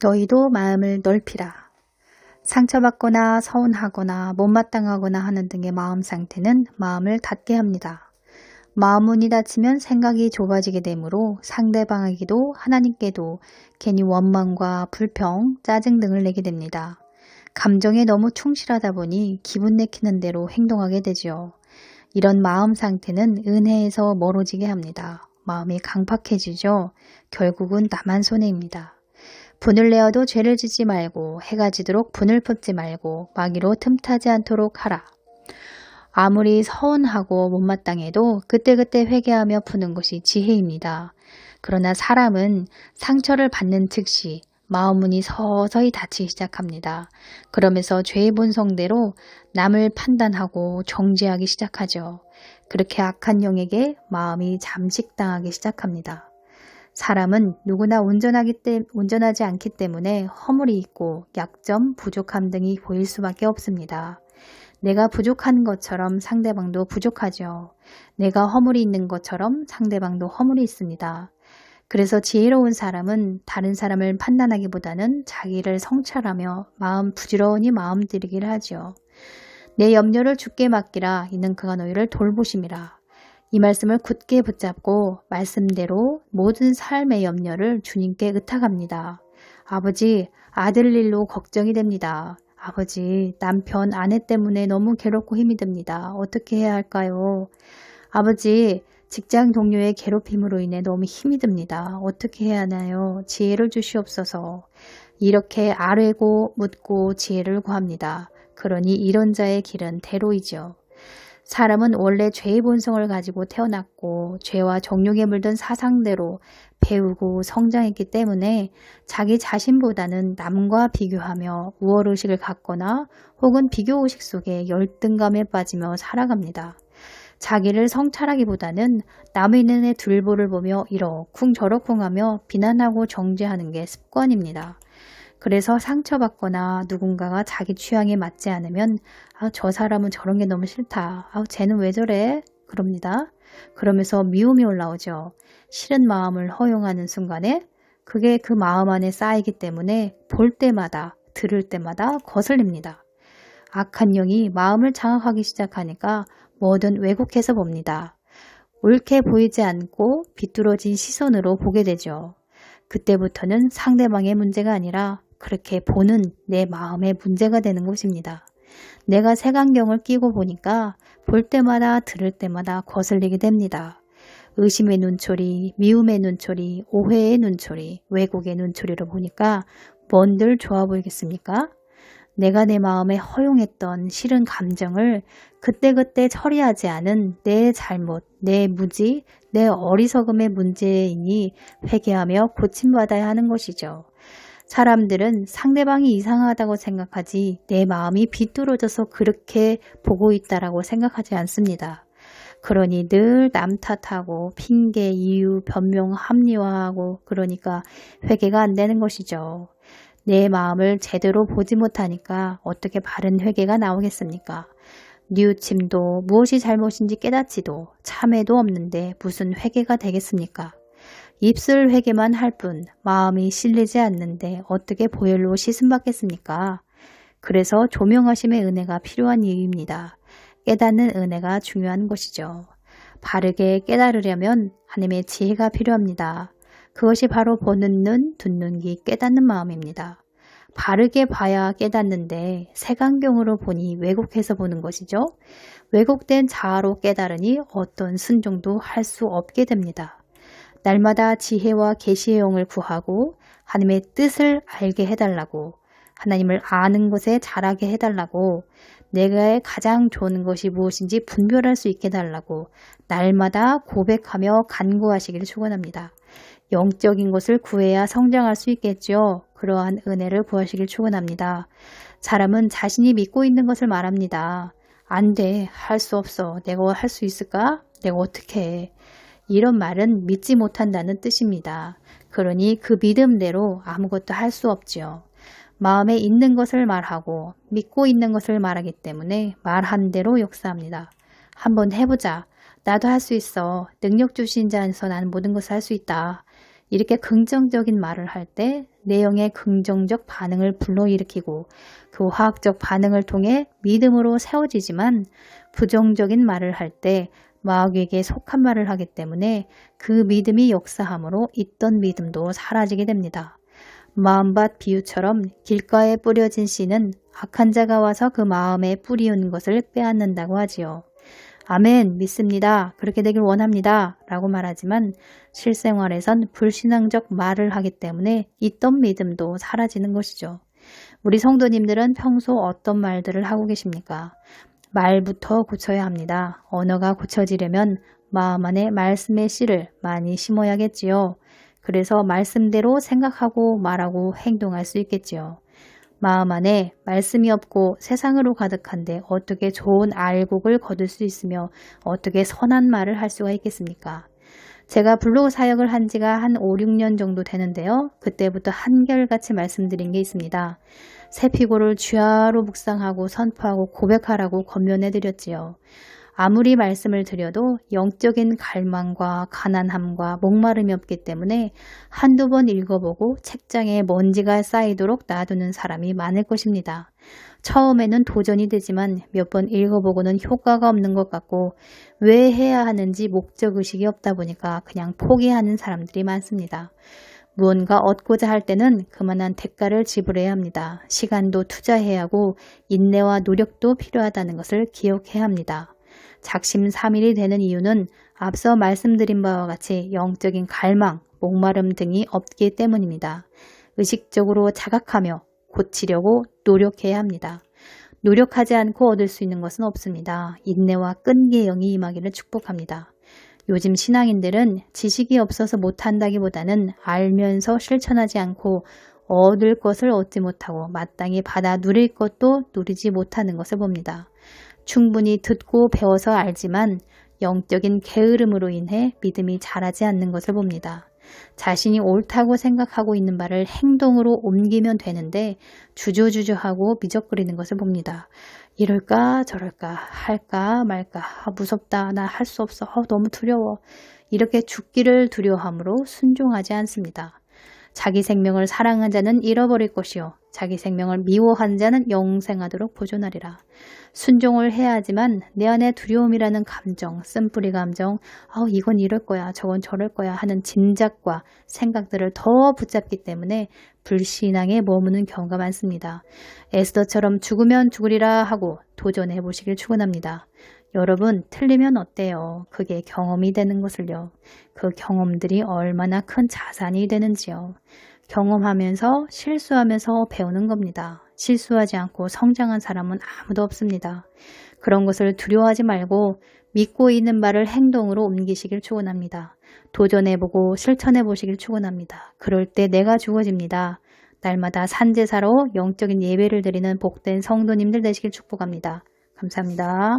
너희도 마음을 넓히라. 상처받거나 서운하거나 못마땅하거나 하는 등의 마음 상태는 마음을 닫게 합니다. 마음 문이 닫히면 생각이 좁아지게 되므로 상대방에게도 하나님께도 괜히 원망과 불평, 짜증 등을 내게 됩니다. 감정에 너무 충실하다 보니 기분 내키는 대로 행동하게 되지요. 이런 마음 상태는 은혜에서 멀어지게 합니다. 마음이 강팍해지죠. 결국은 나만 손해입니다. 분을 내어도 죄를 짓지 말고 해가 지도록 분을 품지 말고 마귀로 틈타지 않도록 하라. 아무리 서운하고 못마땅해도 그때그때 회개하며 푸는 것이 지혜입니다. 그러나 사람은 상처를 받는 즉시 마음 문이 서서히 닫히기 시작합니다. 그러면서 죄의 본성대로 남을 판단하고 정죄하기 시작하죠. 그렇게 악한 영에게 마음이 잠식당하기 시작합니다. 사람은 누구나 온전하지 않기 때문에 허물이 있고 약점, 부족함 등이 보일 수밖에 없습니다. 내가 부족한 것처럼 상대방도 부족하죠. 내가 허물이 있는 것처럼 상대방도 허물이 있습니다. 그래서 지혜로운 사람은 다른 사람을 판단하기보다는 자기를 성찰하며 부지런히 마음 들이기를 하죠. 내 염려를 주께 맡기라. 이는 그가 너희를 돌보심이라. 이 말씀을 굳게 붙잡고 말씀대로 모든 삶의 염려를 주님께 의탁합니다. 아버지, 아들 일로 걱정이 됩니다. 아버지, 남편, 아내 때문에 너무 괴롭고 힘이 듭니다. 어떻게 해야 할까요? 아버지, 직장 동료의 괴롭힘으로 인해 너무 힘이 듭니다. 어떻게 해야 하나요? 지혜를 주시옵소서. 이렇게 아뢰고 묻고 지혜를 구합니다. 그러니 이런 자의 길은 대로이죠. 사람은 원래 죄의 본성을 가지고 태어났고 죄와 정욕에 물든 사상대로 배우고 성장했기 때문에 자기 자신보다는 남과 비교하며 우월의식을 갖거나 혹은 비교의식 속에 열등감에 빠지며 살아갑니다. 자기를 성찰하기보다는 남의 눈에 둘보를 보며 이러쿵 저러쿵 하며 비난하고 정죄하는 게 습관입니다. 그래서 상처받거나 누군가가 자기 취향에 맞지 않으면 저 사람은 저런 게 너무 싫다. 쟤는 왜 저래? 그럽니다. 그러면서 미움이 올라오죠. 싫은 마음을 허용하는 순간에 그게 그 마음 안에 쌓이기 때문에 볼 때마다 들을 때마다 거슬립니다. 악한 영이 마음을 장악하기 시작하니까 뭐든 왜곡해서 봅니다. 옳게 보이지 않고 비뚤어진 시선으로 보게 되죠. 그때부터는 상대방의 문제가 아니라 그렇게 보는 내 마음의 문제가 되는 것입니다. 내가 색안경을 끼고 보니까 볼 때마다 들을 때마다 거슬리게 됩니다. 의심의 눈초리, 미움의 눈초리, 오해의 눈초리, 왜곡의 눈초리로 보니까 뭔들 좋아 보이겠습니까? 내가 내 마음에 허용했던 싫은 감정을 그때그때 처리하지 않은 내 잘못, 내 무지, 내 어리석음의 문제이니 회개하며 고침받아야 하는 것이죠. 사람들은 상대방이 이상하다고 생각하지 내 마음이 비뚤어져서 그렇게 보고 있다라고 생각하지 않습니다. 그러니 늘 남 탓하고 핑계, 이유, 변명, 합리화하고 그러니까 회개가 안 되는 것이죠. 내 마음을 제대로 보지 못하니까 어떻게 바른 회개가 나오겠습니까? 뉘우침도 무엇이 잘못인지 깨닫지도 참회도 없는데 무슨 회개가 되겠습니까? 입술 회개만 할 뿐 마음이 실리지 않는데 어떻게 보혈로 씻음받겠습니까? 그래서 조명하심의 은혜가 필요한 이유입니다. 깨닫는 은혜가 중요한 것이죠. 바르게 깨달으려면 하나님의 지혜가 필요합니다. 그것이 바로 보는 눈, 듣는 귀, 깨닫는 마음입니다. 바르게 봐야 깨닫는데 색안경으로 보니 왜곡해서 보는 것이죠. 왜곡된 자아로 깨달으니 어떤 순종도 할 수 없게 됩니다. 날마다 지혜와 계시의 영을 구하고 하나님의 뜻을 알게 해달라고, 하나님을 아는 것에 자라게 해달라고, 내가 가장 좋은 것이 무엇인지 분별할 수 있게 해달라고 날마다 고백하며 간구하시기를 축원합니다. 영적인 것을 구해야 성장할 수 있겠죠. 그러한 은혜를 구하시길 축원합니다. 사람은 자신이 믿고 있는 것을 말합니다. 안 돼, 할 수 없어, 내가 할 수 있을까? 내가 어떻게 해? 이런 말은 믿지 못한다는 뜻입니다. 그러니 그 믿음대로 아무것도 할 수 없지요. 마음에 있는 것을 말하고 믿고 있는 것을 말하기 때문에 말한 대로 역사합니다. 한번 해보자. 나도 할 수 있어. 능력 주신 자 안에서 나는 모든 것을 할 수 있다. 이렇게 긍정적인 말을 할 때 내용의 긍정적 반응을 불러일으키고 그 화학적 반응을 통해 믿음으로 세워지지만 부정적인 말을 할 때 마귀에게 속한 말을 하기 때문에 그 믿음이 역사함으로 있던 믿음도 사라지게 됩니다. 마음밭 비유처럼 길가에 뿌려진 씨는 악한 자가 와서 그 마음에 뿌리운 것을 빼앗는다고 하지요. 아멘, 믿습니다. 그렇게 되길 원합니다. 라고 말하지만 실생활에선 불신앙적 말을 하기 때문에 있던 믿음도 사라지는 것이죠. 우리 성도님들은 평소 어떤 말들을 하고 계십니까? 말부터 고쳐야 합니다. 언어가 고쳐지려면 마음 안에 말씀의 씨를 많이 심어야겠지요. 그래서 말씀대로 생각하고 말하고 행동할 수 있겠지요. 마음 안에 말씀이 없고 세상으로 가득한데 어떻게 좋은 알곡을 거둘 수 있으며 어떻게 선한 말을 할 수가 있겠습니까? 제가 블로그 사역을 한 지가 한 5, 6년 정도 되는데요. 그때부터 한결같이 말씀드린 게 있습니다. 새 피고를 주야로 묵상하고 선포하고 고백하라고 권면해드렸지요. 아무리 말씀을 드려도 영적인 갈망과 가난함과 목마름이 없기 때문에 한두 번 읽어보고 책장에 먼지가 쌓이도록 놔두는 사람이 많을 것입니다. 처음에는 도전이 되지만 몇 번 읽어보고는 효과가 없는 것 같고 왜 해야 하는지 목적의식이 없다 보니까 그냥 포기하는 사람들이 많습니다. 무언가 얻고자 할 때는 그만한 대가를 지불해야 합니다. 시간도 투자해야 하고 인내와 노력도 필요하다는 것을 기억해야 합니다. 작심삼일이 되는 이유는 앞서 말씀드린 바와 같이 영적인 갈망, 목마름 등이 없기 때문입니다. 의식적으로 자각하며 고치려고 노력해야 합니다. 노력하지 않고 얻을 수 있는 것은 없습니다. 인내와 끈기의 영이 임하기를 축복합니다. 요즘 신앙인들은 지식이 없어서 못한다기보다는 알면서 실천하지 않고 얻을 것을 얻지 못하고 마땅히 받아 누릴 것도 누리지 못하는 것을 봅니다. 충분히 듣고 배워서 알지만 영적인 게으름으로 인해 믿음이 자라지 않는 것을 봅니다. 자신이 옳다고 생각하고 있는 바를 행동으로 옮기면 되는데 주저주저하고 미적거리는 것을 봅니다. 이럴까 저럴까 할까 말까 무섭다 나 할 수 없어 너무 두려워 이렇게 죽기를 두려워함으로 순종하지 않습니다. 자기 생명을 사랑한 자는 잃어버릴 것이요 자기 생명을 미워한 자는 영생하도록 보존하리라. 순종을 해야 하지만 내 안에 두려움이라는 감정, 쓴뿌리 감정, 이건 이럴 거야, 저건 저럴 거야 하는 짐작과 생각들을 더 붙잡기 때문에 불신앙에 머무는 경우가 많습니다. 에스더처럼 죽으면 죽으리라 하고 도전해 보시길 축원합니다. 여러분 틀리면 어때요? 그게 경험이 되는 것을요. 그 경험들이 얼마나 큰 자산이 되는지요. 경험하면서 실수하면서 배우는 겁니다. 실수하지 않고 성장한 사람은 아무도 없습니다. 그런 것을 두려워하지 말고 믿고 있는 바를 행동으로 옮기시길 축원합니다. 도전해보고 실천해보시길 축원합니다. 그럴 때 내가 주어집니다. 날마다 산제사로 영적인 예배를 드리는 복된 성도님들 되시길 축복합니다. 감사합니다.